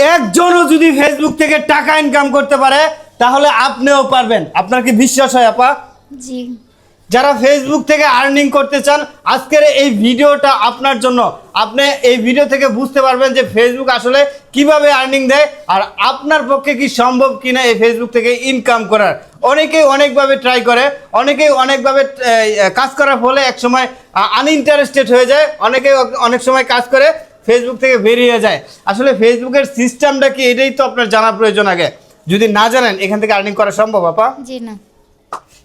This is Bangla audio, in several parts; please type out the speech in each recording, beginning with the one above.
একজনও যদি ফেসবুক থেকে টাকা ইনকাম করতে পারে তাহলে আপনিও পারবেন। আপনার কি বিশ্বাস হয় আপা? জি। যারা ফেসবুক থেকে আর্নিং করতে চান, আজকের এই ভিডিওটা আপনার জন্য। আপনি এই ভিডিও থেকে বুঝতে পারবেন যে ফেসবুক আসলে কিভাবে আর্নিং দেয় আর আপনার পক্ষে কি সম্ভব কিনা এই ফেসবুক থেকে ইনকাম করার। অনেকেই অনেকভাবে ট্রাই করে, অনেকেই অনেকভাবে কাজ করার ফলে একসময় আনইন্টারেস্টেড হয়ে যায়, অনেকে অনেক সময় কাজ করে ফেসবুক থেকে বেরিয়ে যায়। আসলে ফেসবুকের সিস্টেমটা কি এটাই তো আপনার জানা প্রয়োজন আগে। যদি না জানেন এখান থেকে আর্নিং করা সম্ভব আপা? জি না।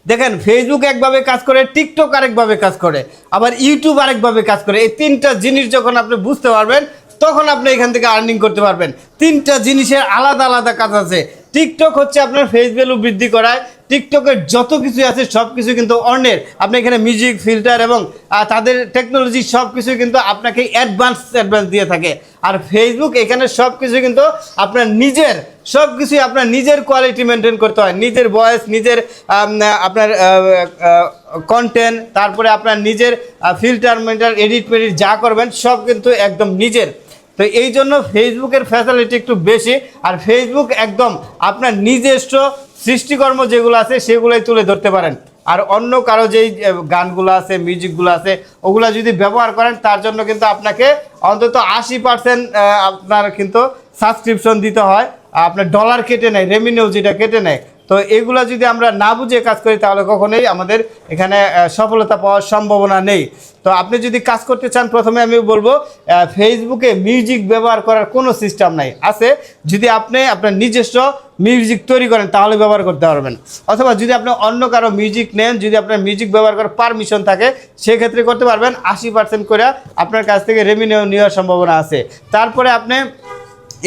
দেখেন, ফেসবুক একভাবে কাজ করে, টিকটক আরেকভাবে কাজ করে, আবার ইউটিউব আরেকভাবে কাজ করে। এই তিনটা জিনিস যখন আপনি বুঝতে পারবেন তখন আপনি এখান থেকে আর্নিং করতে পারবেন। তিনটা জিনিসের আলাদা আলাদা কাজ আছে। টিকটক হচ্ছে আপনার ফেস ভ্যালু বৃদ্ধি করায়। টিকটকের যত কিছু আছে সব কিছু কিন্তু অন্যের। আপনি এখানে মিউজিক, ফিল্টার এবং তাদের টেকনোলজি সব কিছু কিন্তু আপনাকে অ্যাডভান্স দিয়ে থাকে। আর ফেসবুক এখানে সব কিছু কিন্তু আপনার নিজের, সব কিছুই আপনার নিজের কোয়ালিটি মেনটেন করতে হয়। নিজের ভয়েস, নিজের আপনার কন্টেন্ট, তারপরে আপনার নিজের ফিল্টার এডিট যা করবেন সব কিন্তু একদম নিজের। তো এই জন্য ফেসবুকের ফ্যাসিলিটি একটু বেশি। আর ফেসবুক একদম আপনার নিজস্ব সৃষ্টিকর্ম যেগুলো আছে সেগুলোই তুলে ধরতে পারেন। আর অন্য কারো যেই গানগুলো আছে, মিউজিকগুলো আছে, ওগুলো যদি ব্যবহার করেন তার জন্য কিন্তু আপনাকে অন্তত 80% আপনার কিন্তু সাবস্ক্রিপশন দিতে হয়। আপনার ডলার কেটে নেয়, রেভিনিউ যেটা কেটে নেয়। তো এগুলো যদি আমরা না বুঝে কাজ করি তাহলে কখনোই আমাদের এখানে সফলতা পাওয়ার সম্ভাবনা নেই। তো আপনি যদি কাজ করতে চান, প্রথমে আমি বলবো ফেসবুকে মিউজিক ব্যবহার করার কোনো সিস্টেম নাই। আছে যদি আপনি আপনার নিজস্ব মিউজিক তৈরি করেন তাহলে ব্যবহার করতে পারবেন। অথবা যদি আপনি অন্য কারো মিউজিক নেন, যদি আপনার মিউজিক ব্যবহার করার পারমিশন থাকে সেক্ষেত্রে করতে পারবেন। 80% করে আপনার কাছ থেকে রেভিনিউ নেওয়ার সম্ভাবনা আছে। তারপরে আপনি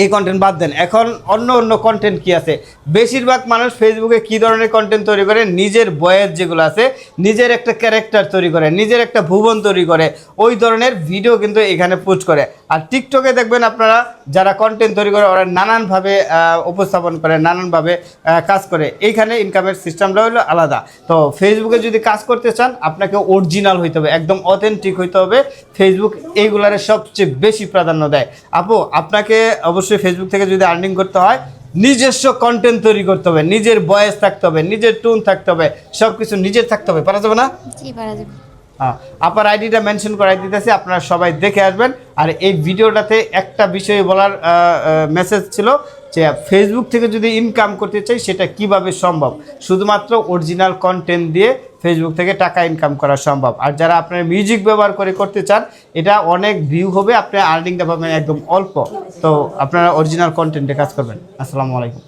এই কন্টেন্ট বাদ দেন, এখন অন্য কন্টেন্ট কি আছে। বেশিরভাগ মানুষ ফেসবুকে কি ধরনের কন্টেন্ট তৈরি করে, নিজের ভয়েস যেগুলো আছে, নিজের একটা ক্যারেক্টার তৈরি করে, নিজের একটা ভুবন তৈরি করে, ওই ধরনের ভিডিও কিন্তু এখানে পোস্ট করে। আর টিকটকে দেখবেন আপনারা যারা কন্টেন্ট তৈরি করে ওরা নানানভাবে উপস্থাপন করে, নানানভাবে কাজ করে। এইখানে ইনকামের সিস্টেমটা হলো আলাদা। তো ফেসবুকে যদি কাজ করতে চান আপনাকে অরিজিনাল হইতে হবে, একদম অথেন্টিক হইতে হবে। ফেসবুক এইগুলারে সবচেয়ে বেশি প্রাধান্য দেয়। আপু, আপনাকে অবশ্যই ফেসবুক থেকে যদি আর্নিং করতে হয় নিজস্ব কন্টেন্ট তৈরি করতে হবে, নিজের ভয়েস থাকতে হবে, নিজের টোন থাকতে হবে, সব কিছু নিজের থাকতে হবে। পারা যাবে না? জি পারা যাবে। হ্যাঁ, আপার আইডিটা মেনশন করাই দিতেছি, আপনারা সবাই দেখে আসবেন। আর এই ভিডিওটাতে একটা বিষয় বলার মেসেজ ছিল যে ফেসবুক থেকে যদি ইনকাম করতে চাই সেটা কিভাবে সম্ভব। শুধুমাত্র অরিজিনাল কন্টেন্ট দিয়ে ফেসবুক থেকে টাকা ইনকাম করা সম্ভব। আর যারা আপনার মিউজিক ব্যবহার করে করতে চান এটা অনেক ভিউ হবে, আপনি আর্নিংটা পাবেন একদম অল্প। তো আপনারা অরিজিনাল কন্টেন্টে কাজ করবেন। আসসালামু আলাইকুম।